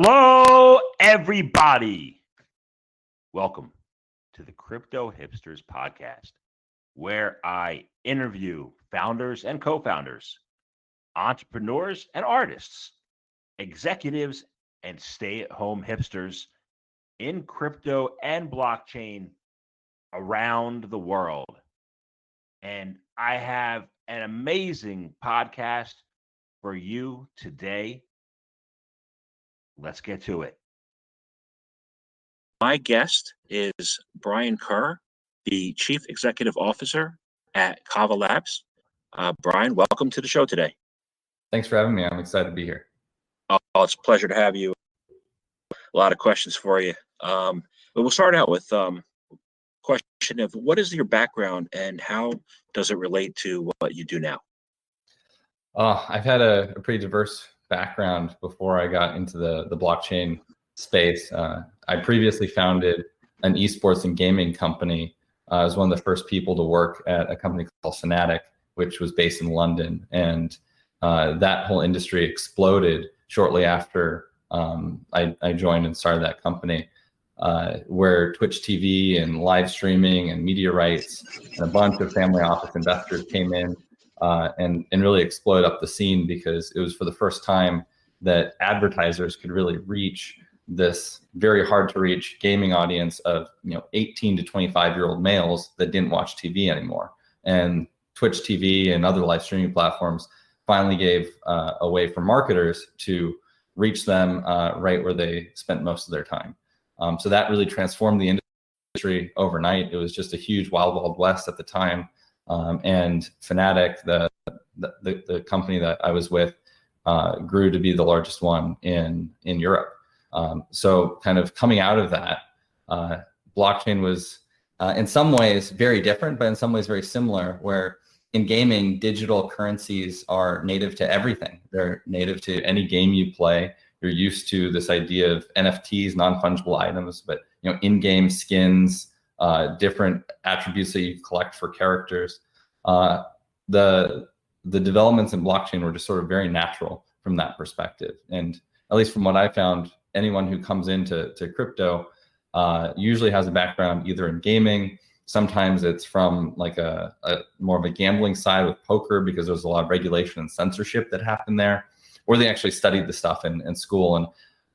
Hello, everybody. Welcome to the Crypto Hipsters Podcast, where I interview founders and co founders, entrepreneurs and artists, executives and stay at home hipsters in crypto and blockchain around the world. And I have an amazing podcast for you today. Let's get to it. My guest is Brian Kerr, the Chief Executive Officer at Kava Labs. Brian, welcome to the show today. Thanks for having me. I'm excited to be here. Oh, it's a pleasure to have you. A lot of questions for you. But we'll start out with question of what is your background and how does it relate to what you do now? I've had a pretty diverse background before I got into the blockchain space. I previously founded an esports and gaming company. I was one of the first people to work at a company called Fnatic, which was based in London. And that whole industry exploded shortly after I joined and started that company, where Twitch TV and live streaming and media rights and a bunch of family office investors came in and really exploded up the scene, because it was for the first time that advertisers could really reach this very hard to reach gaming audience of 18 to 25-year-old males that didn't watch TV anymore. And Twitch TV and other live streaming platforms finally gave a way for marketers to reach them right where they spent most of their time. So that really transformed the industry overnight. It was just a huge wild, wild west at the time. And Fnatic, the company that I was with, grew to be the largest one in Europe. So kind of coming out of that, blockchain was in some ways very different, but in some ways very similar, where in gaming, digital currencies are native to everything. They're native to any game you play. You're used to this idea of NFTs, non-fungible items, but in-game skins, different attributes that you collect for characters. The developments in blockchain were just sort of very natural from that perspective. And at least from what I found, anyone who comes into crypto usually has a background either in gaming. Sometimes it's from like a more of a gambling side with poker, because there's a lot of regulation and censorship that happened there, or they actually studied the stuff in school. And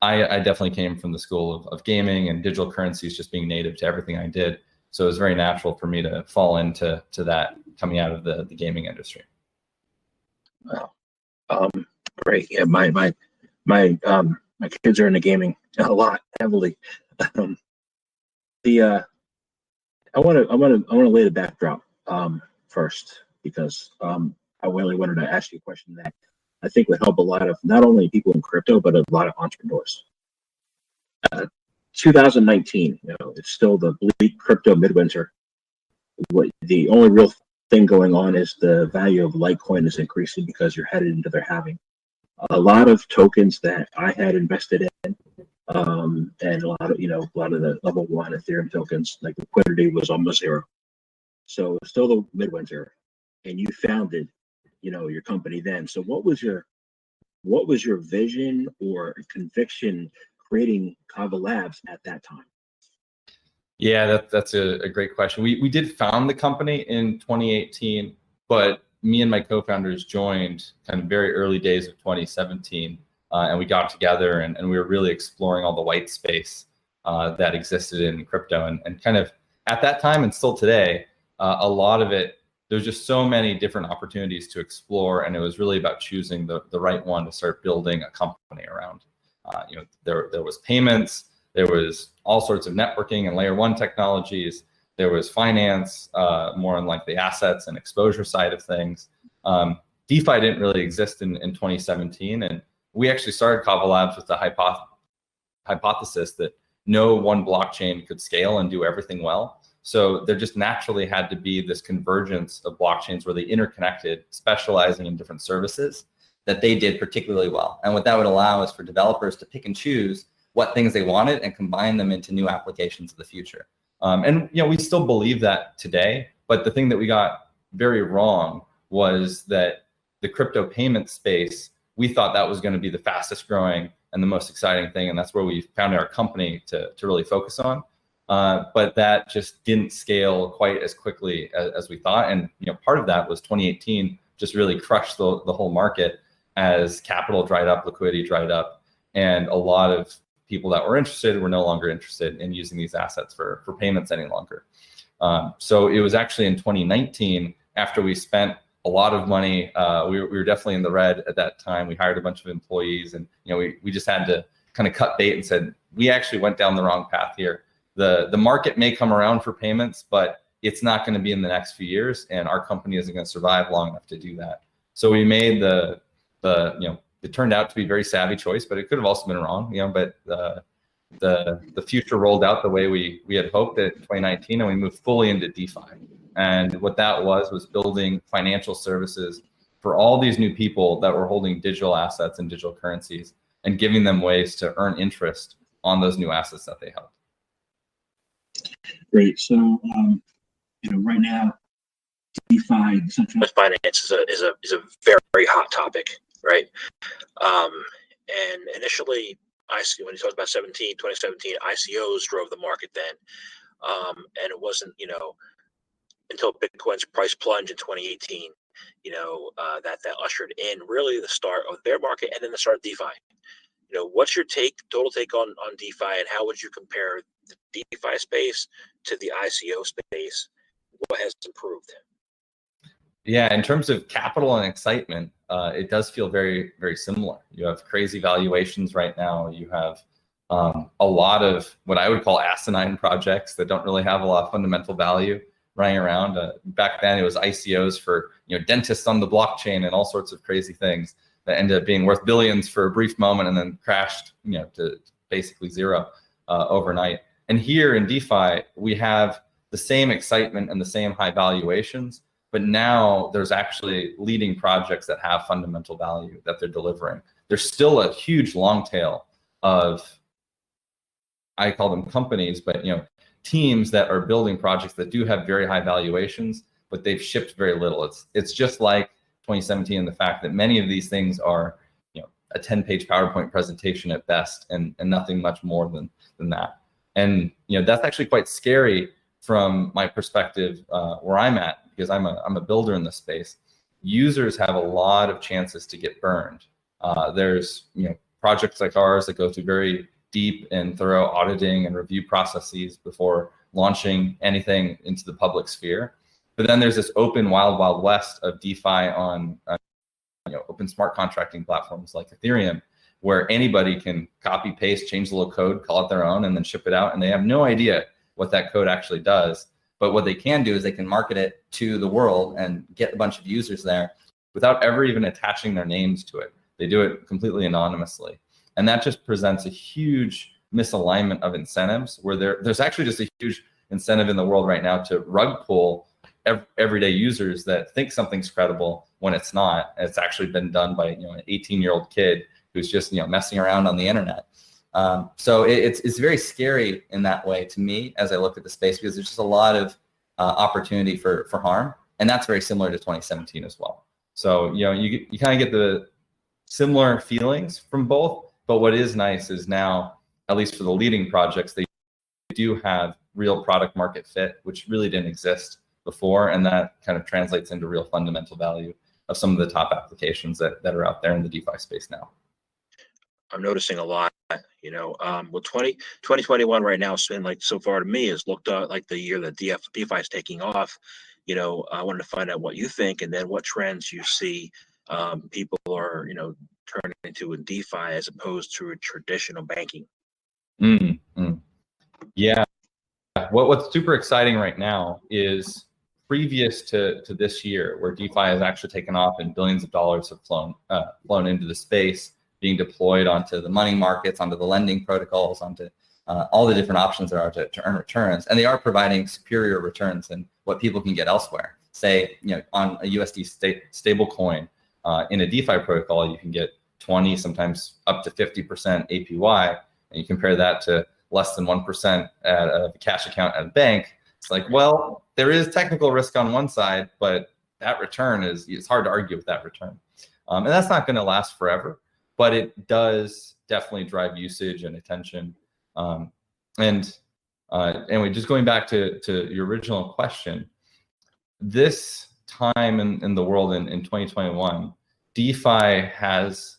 I definitely came from the school of gaming and digital currencies just being native to everything I did. So it was very natural for me to fall into that coming out of the gaming industry. Wow. Great. Yeah, my kids are into gaming a lot, heavily. I want to lay the backdrop first, because I really wanted to ask you a question that I think would help a lot of not only people in crypto, but a lot of entrepreneurs. 2019, it's still the bleak crypto midwinter. The only real thing going on is the value of Litecoin is increasing because you're headed into their halving. A lot of tokens that I had invested in, and a lot of the level 1 Ethereum tokens, like liquidity was almost zero. So it's still the midwinter, and you founded, your company then. So what was your vision or conviction creating Kava Labs at that time? Yeah, that's a great question. We did found the company in 2018, but me and my co-founders joined kind of very early days of 2017, and we got together and we were really exploring all the white space that existed in crypto. And kind of at that time and still today, a lot of it, there's just so many different opportunities to explore, and it was really about choosing the right one to start building a company around. There was payments, there was all sorts of networking and layer 1 technologies. There was finance, more on like the assets and exposure side of things. DeFi didn't really exist in 2017. And we actually started Kava Labs with the hypothesis that no one blockchain could scale and do everything well. So there just naturally had to be this convergence of blockchains where they interconnected, specializing in different services that they did particularly well. And what that would allow is for developers to pick and choose what things they wanted and combine them into new applications of the future. And we still believe that today, but the thing that we got very wrong was that the crypto payment space we thought that was going to be the fastest growing and the most exciting thing. And that's where we founded our company to really focus on. But that just didn't scale quite as quickly as we thought. And part of that was 2018 just really crushed the whole market as capital dried up, liquidity dried up, and a lot of people that were interested were no longer interested in using these assets for payments any longer. So it was actually in 2019, after we spent a lot of money, we were definitely in the red at that time. We hired a bunch of employees, and we just had to kind of cut bait and said, we actually went down the wrong path here. The market may come around for payments, but it's not going to be in the next few years, and our company isn't going to survive long enough to do that. So we made it turned out to be a very savvy choice, but it could have also been wrong, but the future rolled out the way we had hoped in 2019, and we moved fully into DeFi. And what that was building financial services for all these new people that were holding digital assets and digital currencies, and giving them ways to earn interest on those new assets that they held. Great. So, right now, DeFi, decentralized finance, is a very hot topic, right? And initially, when you talked about 2017, ICOs drove the market then, and it wasn't until Bitcoin's price plunge in 2018, that ushered in really the start of their market and then the start of DeFi. What's your total take on DeFi, and how would you compare the DeFi space to the ICO space? What has improved? Yeah, in terms of capital and excitement, it does feel very, very similar. You have crazy valuations right now. You have a lot of what I would call asinine projects that don't really have a lot of fundamental value running around. Back then, it was ICOs for dentists on the blockchain and all sorts of crazy things that ended up being worth billions for a brief moment and then crashed to basically zero overnight. And here in DeFi, we have the same excitement and the same high valuations, but now there's actually leading projects that have fundamental value that they're delivering. There's still a huge long tail of, I call them companies, but teams that are building projects that do have very high valuations, but they've shipped very little. It's just like 2017, the fact that many of these things are a 10-page PowerPoint presentation at best, and nothing much more than that. And that's actually quite scary from my perspective, where I'm at, because I'm a builder in this space. Users have a lot of chances to get burned. There's projects like ours that go through very deep and thorough auditing and review processes before launching anything into the public sphere. But then there's this open wild west of DeFi on open smart contracting platforms like Ethereum, where anybody can copy, paste, change the little code, call it their own, and then ship it out. And they have no idea what that code actually does. But what they can do is they can market it to the world and get a bunch of users there without ever even attaching their names to it. They do it completely anonymously. And that just presents a huge misalignment of incentives, where there's actually just a huge incentive in the world right now to rug pull everyday users that think something's credible when it's not. It's actually been done by an 18-year-old kid who's just messing around on the internet. So it's very scary in that way to me as I look at the space, because there's just a lot of opportunity for harm, and that's very similar to 2017 as well. So you kind of get the similar feelings from both, but what is nice is now, at least for the leading projects, they do have real product market fit, which really didn't exist before, and that kind of translates into real fundamental value of some of the top applications that are out there in the DeFi space now. I'm noticing a lot, well, 2021 right now has been, like, so far to me, has looked like the year that DeFi is taking off. I wanted to find out what you think, and then what trends you see people are, turning into in DeFi as opposed to a traditional banking. Yeah. What's super exciting right now is, previous to this year, where DeFi has actually taken off and billions of dollars have flown into the space, being deployed onto the money markets, onto the lending protocols, onto all the different options there are to earn returns. And they are providing superior returns than what people can get elsewhere. Say, on a USD stable coin, in a DeFi protocol, you can get 20, sometimes up to 50% APY. And you compare that to less than 1% at a cash account at a bank. It's like, well, there is technical risk on one side, but that return it's hard to argue with that return. And that's not going to last forever, but it does definitely drive usage and attention. Anyway, just going back to your original question, this time in the world in 2021, DeFi has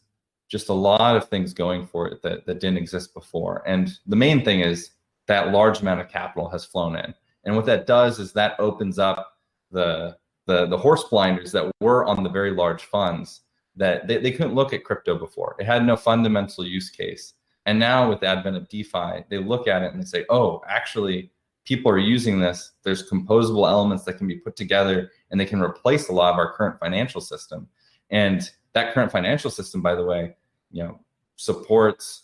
just a lot of things going for it that didn't exist before. And the main thing is that large amount of capital has flown in. And what that does is that opens up the horse blinders that were on the very large funds that they couldn't look at crypto before. It had no fundamental use case. And now with the advent of DeFi, they look at it and they say, oh, actually, people are using this. There's composable elements that can be put together and they can replace a lot of our current financial system. And that current financial system, by the way, supports,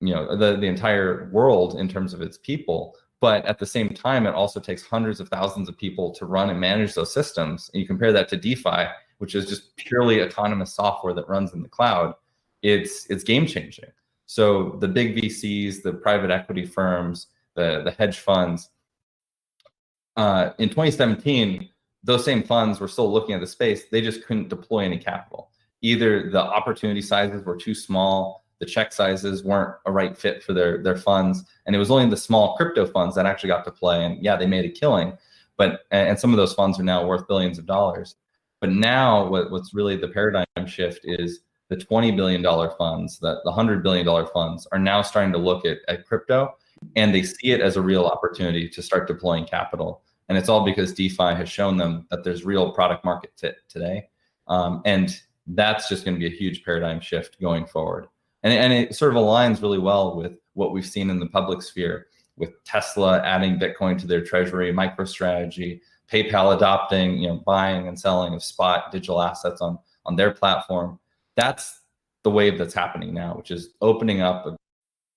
the entire world in terms of its people. But at the same time, it also takes hundreds of thousands of people to run and manage those systems. And you compare that to DeFi, which is just purely autonomous software that runs in the cloud. It's game changing. So the big VCs, the private equity firms, the hedge funds, in 2017, those same funds were still looking at the space. They just couldn't deploy any capital. Either the opportunity sizes were too small, the check sizes weren't a right fit for their funds, and it was only the small crypto funds that actually got to play. And yeah, they made a killing, and some of those funds are now worth billions of dollars. But now what's really the paradigm shift is the $20 billion funds, the $100 billion funds are now starting to look at crypto, and they see it as a real opportunity to start deploying capital. And it's all because DeFi has shown them that there's real product market fit today. And that's just going to be a huge paradigm shift going forward. And it sort of aligns really well with what we've seen in the public sphere, with Tesla adding Bitcoin to their treasury, MicroStrategy, PayPal adopting, buying and selling of spot digital assets on their platform. That's the wave that's happening now, which is opening up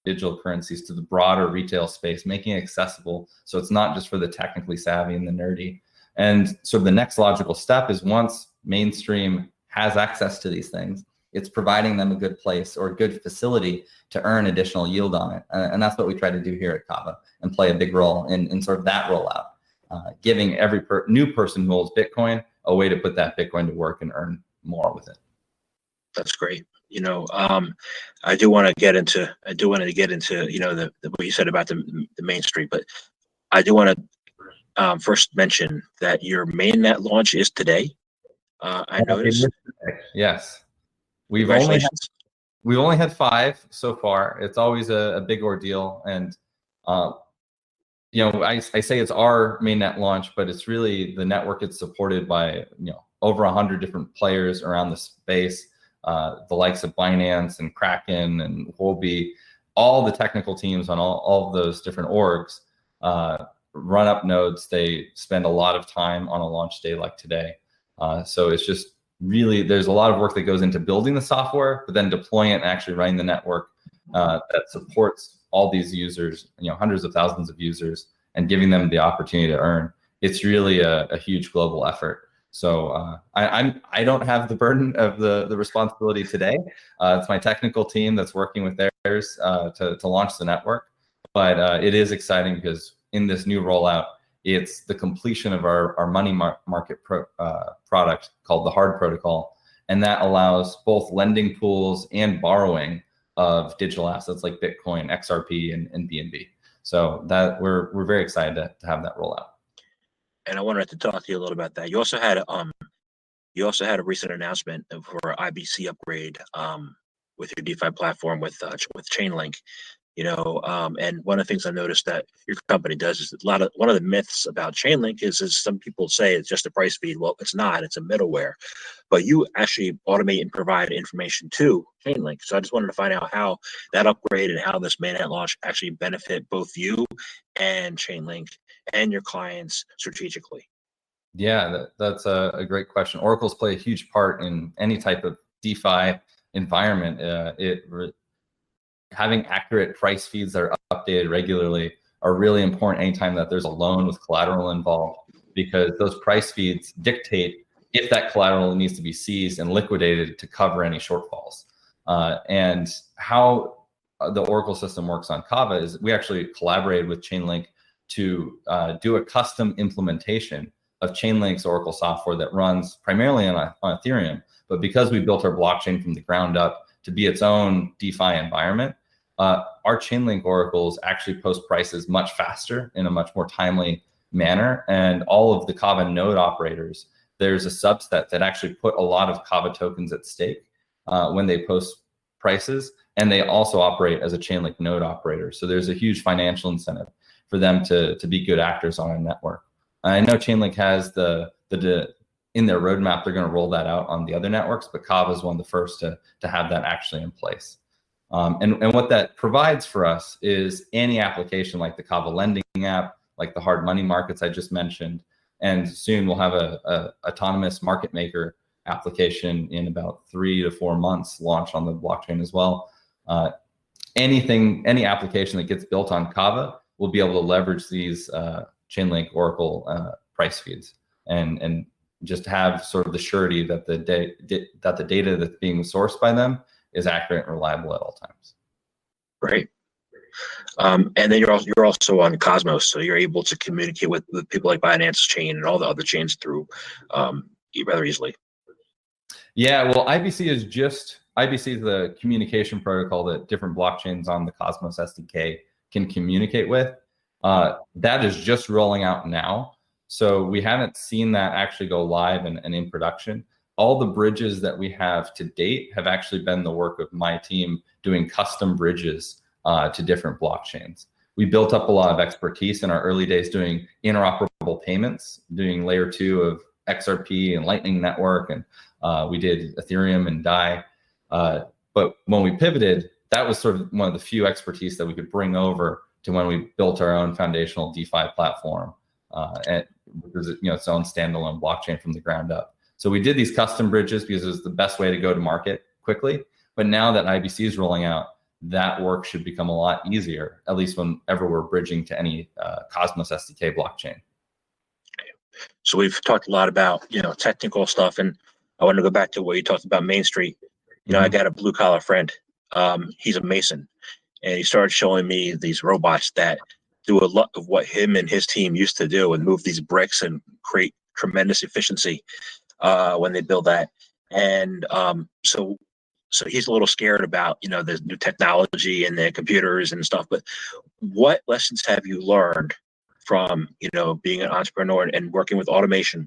digital currencies to the broader retail space, making it accessible. So it's not just for the technically savvy and the nerdy. And so the next logical step is, once mainstream has access to these things, it's providing them a good place or a good facility to earn additional yield on it. And that's what we try to do here at Kava, and play a big role in sort of that rollout, giving every new person who holds Bitcoin a way to put that Bitcoin to work and earn more with it. That's great. I do want to get into the what you said about the mainstream, but I do want to first mention that your mainnet launch is today. I noticed. Yes, we've only had 5 so far. It's always a big ordeal, and I say it's our mainnet launch, but it's really the network. It's supported by over 100 different players around the space. The likes of Binance and Kraken and Huobi, all the technical teams on all of those different orgs run up nodes. They spend a lot of time on a launch day like today. So it's just really, there's a lot of work that goes into building the software, but then deploying it and actually running the network that supports all these users, hundreds of thousands of users, and giving them the opportunity to earn. It's really a huge global effort. So I don't have the burden of the responsibility today. It's my technical team that's working with theirs to launch the network. But it is exciting because in this new rollout, it's the completion of our money market product called the Hard Protocol. And that allows both lending pools and borrowing of digital assets like Bitcoin, XRP, and BNB. So that we're very excited to have that rollout. And I wanted to talk to you a little about that. You also had a recent announcement for IBC upgrade with your DeFi platform with Chainlink. And one of the things I noticed that your company does is one of the myths about Chainlink is some people say it's just a price feed. Well, it's not. It's a middleware, but you actually automate and provide information to Chainlink. So I just wanted to find out how that upgrade and how this mainnet launch actually benefit both you and Chainlink and your clients strategically. Yeah, that's a great question. Oracles play a huge part in any type of DeFi environment. Having accurate price feeds that are updated regularly are really important anytime that there's a loan with collateral involved, because those price feeds dictate if that collateral needs to be seized and liquidated to cover any shortfalls. And how the Oracle system works on Kava is we actually collaborated with Chainlink to do a custom implementation Chainlink's Oracle software that runs primarily on Ethereum. But because we built our blockchain from the ground up to be its own DeFi environment, our Chainlink oracles actually post prices much faster in a much more timely manner. And all of the Kava node operators, there's a subset that actually put a lot of Kava tokens at stake when they post prices. And they also operate as a Chainlink node operator. So there's a huge financial incentive for them to be good actors on a network. I know Chainlink has in their roadmap, they're going to roll that out on the other networks, but Kava is one of the first to have that actually in place. And what that provides for us is any application like the Kava lending app, like the hard money markets I just mentioned, and soon we'll have a autonomous market maker application in about 3 to 4 months launch on the blockchain as well. Any application that gets built on Kava will be able to leverage these Chainlink Oracle price feeds and just have sort of the surety that the data that's being sourced by them is accurate and reliable at all times. Great. And then you're also on Cosmos, so you're able to communicate with people like Binance Chain and all the other chains through rather easily. Yeah, well, IBC is the communication protocol that different blockchains on the Cosmos SDK can communicate with. That is just rolling out now. So we haven't seen that actually go live and in production. All the bridges that we have to date have actually been the work of my team doing custom bridges to different blockchains. We built up a lot of expertise in our early days doing interoperable payments, doing layer 2 of XRP and Lightning Network, and we did Ethereum and DAI. But when we pivoted, that was sort of one of the few expertise that we could bring over to when we built our own foundational DeFi platform, and its own standalone blockchain from the ground up. So we did these custom bridges because it was the best way to go to market quickly. But now that IBC is rolling out, that work should become a lot easier, at least whenever we're bridging to any Cosmos SDK blockchain. So we've talked a lot about technical stuff, and I want to go back to what you talked about Main Street. I got a blue collar friend. He's a mason, and he started showing me these robots that do a lot of what him and his team used to do and move these bricks and create tremendous efficiency when they build that. And so he's a little scared about the new technology and the computers and stuff. But what lessons have you learned from being an entrepreneur and working with automation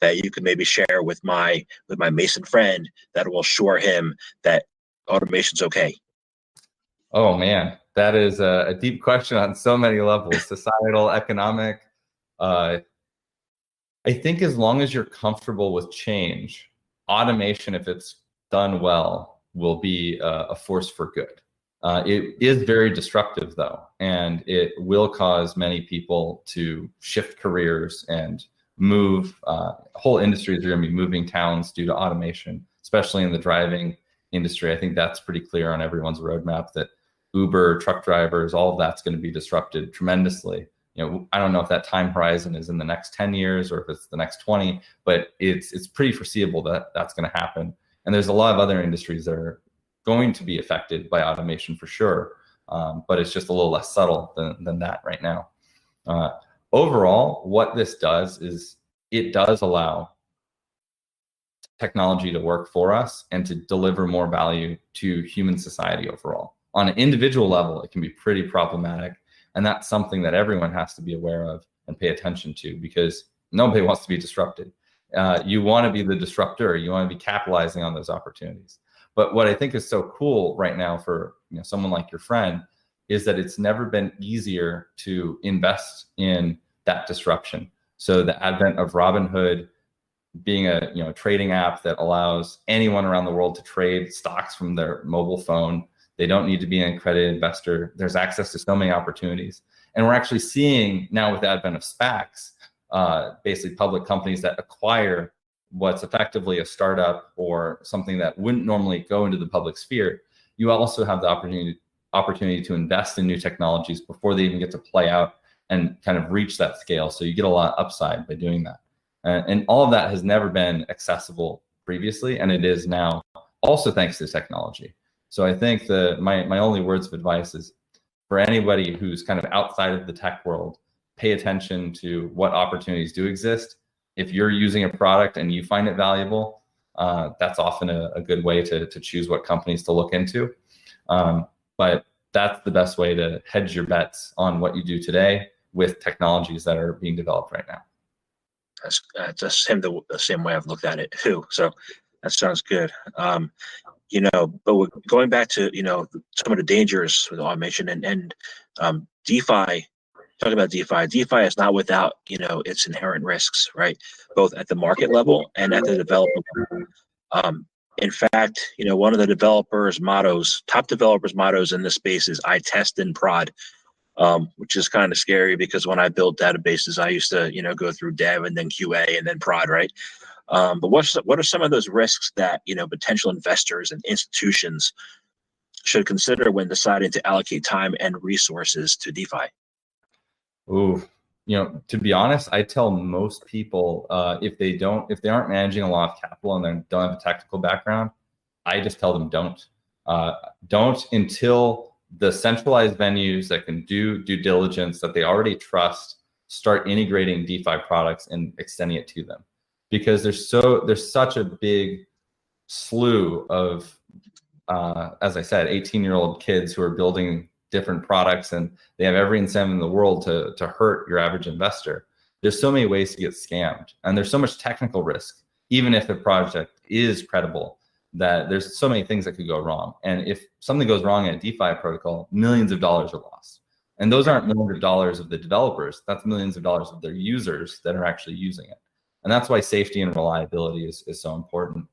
that you could maybe share with my mason friend that will assure him that automation's okay? Oh man, that is a deep question on so many levels: societal, economic. I think as long as you're comfortable with change, automation, if it's done well, will be a force for good. It is very disruptive though, and it will cause many people to shift careers and move. Whole industries are going to be moving towns due to automation, especially in the driving industry. I think that's pretty clear on everyone's roadmap that Uber, truck drivers, all of that's going to be disrupted tremendously. I don't know if that time horizon is in the next 10 years or if it's the next 20, but it's pretty foreseeable that that's going to happen. And there's a lot of other industries that are going to be affected by automation for sure, but it's just a little less subtle than that right now. Overall, what this does is it does allow technology to work for us and to deliver more value to human society overall. On an individual level, it can be pretty problematic. And that's something that everyone has to be aware of and pay attention to, because nobody wants to be disrupted. You want to be the disruptor. You want to be capitalizing on those opportunities. But what I think is so cool right now for someone like your friend is that it's never been easier to invest in that disruption. So the advent of Robinhood being a trading app that allows anyone around the world to trade stocks from their mobile phone. They don't need to be an accredited investor. There's access to so many opportunities. And we're actually seeing now with the advent of SPACs, basically public companies that acquire what's effectively a startup or something that wouldn't normally go into the public sphere. You also have the opportunity to invest in new technologies before they even get to play out and kind of reach that scale. So you get a lot of upside by doing that. And all of that has never been accessible previously, and it is now, also thanks to technology. So I think my only words of advice is for anybody who's kind of outside of the tech world, pay attention to what opportunities do exist, if you're using a product and you find it valuable, that's often a good way to choose what companies to look into. But that's the best way to hedge your bets on what you do today with technologies that are being developed right now. That's the same way I've looked at it too. So that sounds good. But going back to, some of the dangers with automation and DeFi, talking about DeFi is not without, its inherent risks, right? Both at the market level and at the developer level. In fact, one of the top developers' mottos in this space is I test and prod, which is kind of scary because when I built databases, I used to, go through dev and then QA and then prod, right? But what are some of those risks that, potential investors and institutions should consider when deciding to allocate time and resources to DeFi? Ooh, to be honest, I tell most people if they aren't managing a lot of capital and they don't have a technical background, I just tell them don't until the centralized venues that can do due diligence that they already trust start integrating DeFi products and extending it to them, because there's such a big slew of as I said, 18-year-old kids who are building different products, and they have every incentive in the world to hurt your average investor. There's so many ways to get scammed, and there's so much technical risk, even if the project is credible, that there's so many things that could go wrong. And if something goes wrong in a DeFi protocol, millions of dollars are lost. And those aren't millions of dollars of the developers, that's millions of dollars of their users that are actually using it. And that's why safety and reliability is so important.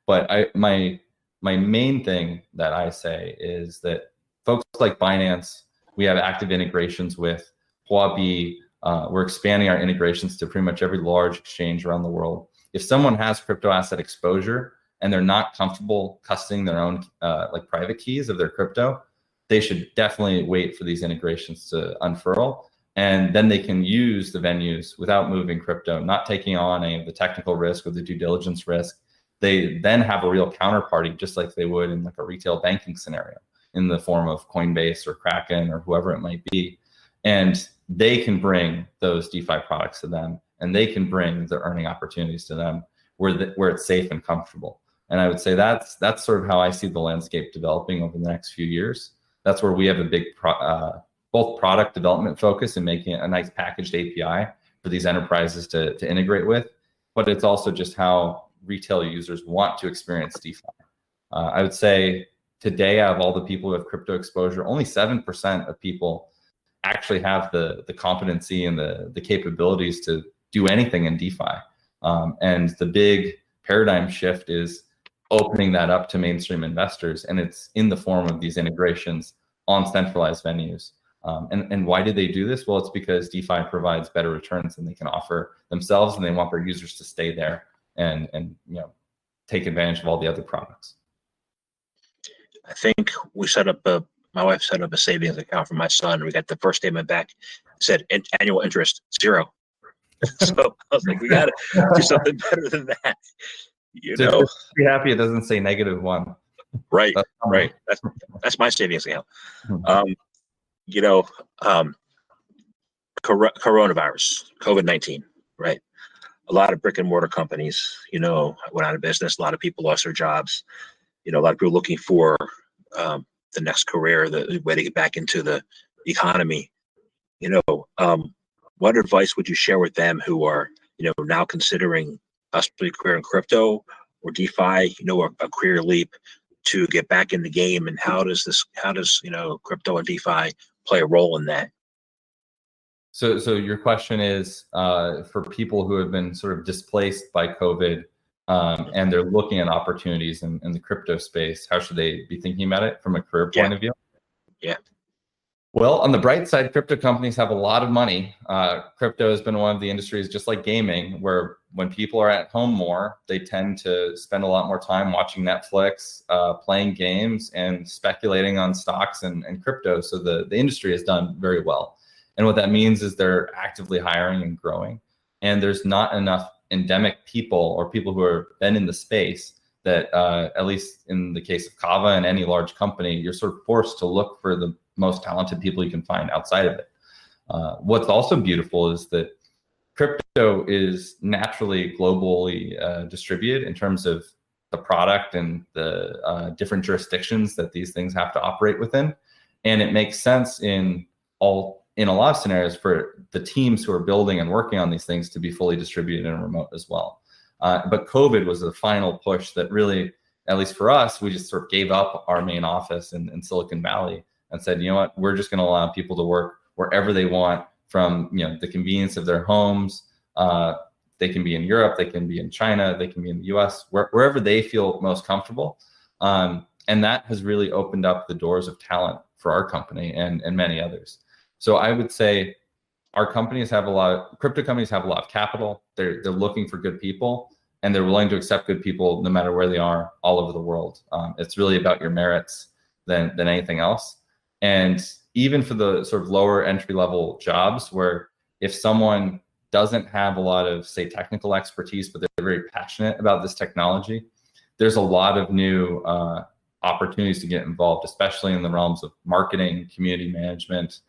But my main thing that I say is that folks like Binance, we have active integrations with Huobi. We're expanding our integrations to pretty much every large exchange around the world. If someone has crypto asset exposure and they're not comfortable custodying their own like private keys of their crypto, they should definitely wait for these integrations to unfurl. And then they can use the venues without moving crypto, not taking on any of the technical risk or the due diligence risk. They then have a real counterparty, just like they would in like a retail banking scenario, in the form of Coinbase or Kraken or whoever it might be. And they can bring those DeFi products to them, and they can bring the earning opportunities to them where it's safe and comfortable. And I would say that's sort of how I see the landscape developing over the next few years. That's where we have a big both product development focus and making a nice packaged API for these enterprises to integrate with, but it's also just how retail users want to experience DeFi. I would say today, out of all the people who have crypto exposure, only 7% of people actually have the competency and the capabilities to do anything in DeFi. And the big paradigm shift is opening that up to mainstream investors, and it's in the form of these integrations on centralized venues. And why did they do this? Well, it's because DeFi provides better returns than they can offer themselves, and they want their users to stay there and take advantage of all the other products. I think my wife set up a savings account for my son. We got the first statement back. It said annual interest 0. So I was like, we got to do something better than that. Just be happy it doesn't say -1. Right, right. That's my savings account. Coronavirus, COVID-19, right? A lot of brick and mortar companies, went out of business. A lot of people lost their jobs. A lot of people looking for the next career, the way to get back into the economy. What advice would you share with them who are, now considering possibly a career in crypto or DeFi, a career leap to get back in the game? And how does crypto and DeFi play a role in that? So your question is for people who have been sort of displaced by COVID and they're looking at opportunities in the crypto space, how should they be thinking about it from a career point of view? Yeah. Well, on the bright side, crypto companies have a lot of money. Crypto has been one of the industries, just like gaming, where when people are at home more, they tend to spend a lot more time watching Netflix, playing games, and speculating on stocks and crypto. So the industry has done very well. And what that means is they're actively hiring and growing. And there's not enough endemic people or people who have been in the space that, at least in the case of Kava and any large company, you're sort of forced to look for the most talented people you can find outside of it. What's also beautiful is that crypto is naturally globally distributed in terms of the product and the different jurisdictions that these things have to operate within. And it makes sense in a lot of scenarios for the teams who are building and working on these things to be fully distributed and remote as well. But COVID was the final push that really, at least for us, we just sort of gave up our main office in Silicon Valley and said, you know what, we're just going to allow people to work wherever they want from the convenience of their homes. They can be in Europe, they can be in China, they can be in the US, wherever they feel most comfortable. And that has really opened up the doors of talent for our company and many others. So I would say our companies have crypto companies have a lot of capital. They're looking for good people, and they're willing to accept good people no matter where they are all over the world. It's really about your merits than anything else. And even for the sort of lower entry level jobs, where if someone doesn't have a lot of, say, technical expertise, but they're very passionate about this technology, there's a lot of new opportunities to get involved, especially in the realms of marketing, community management,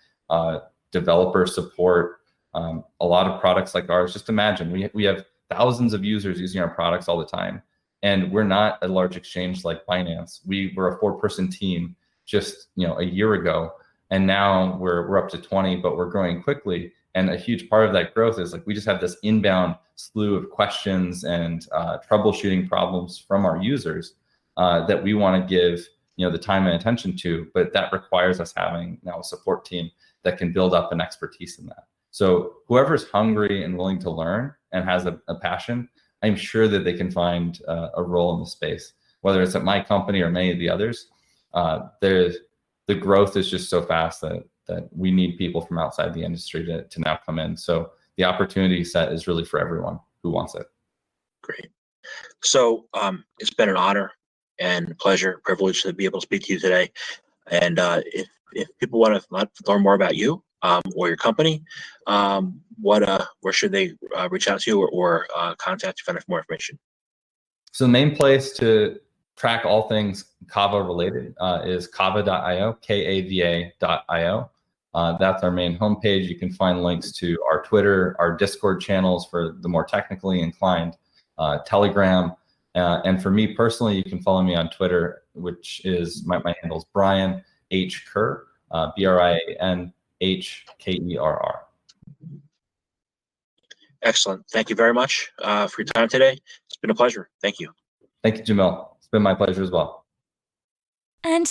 developer support, a lot of products like ours. Just imagine, we have thousands of users using our products all the time, and we're not a large exchange like Binance. We were a 4-person team just a year ago, and now we're up to 20, but we're growing quickly. And a huge part of that growth is we just have this inbound slew of questions and troubleshooting problems from our users that we want to give the time and attention to, but that requires us having now a support team that can build up an expertise in that. So whoever's hungry and willing to learn and has a passion, I'm sure that they can find a role in the space, whether it's at my company or many of the others. The growth is just so fast that we need people from outside the industry to now come in. So the opportunity set is really for everyone who wants it. Great. So it's been an honor and pleasure, privilege to be able to speak to you today. And if people want to learn more about you or your company, where should they reach out to you or contact you for more information? So the main place to track all things Kava related is kava.io, kava.io. That's our main homepage. You can find links to our Twitter, our Discord channels for the more technically inclined, Telegram. And for me personally, you can follow me on Twitter, which is my handle is Brian H. Kerr, BrianHkerr. Excellent. Thank you very much for your time today. It's been a pleasure. Thank you. Thank you, Jamil. It's been my pleasure as well. And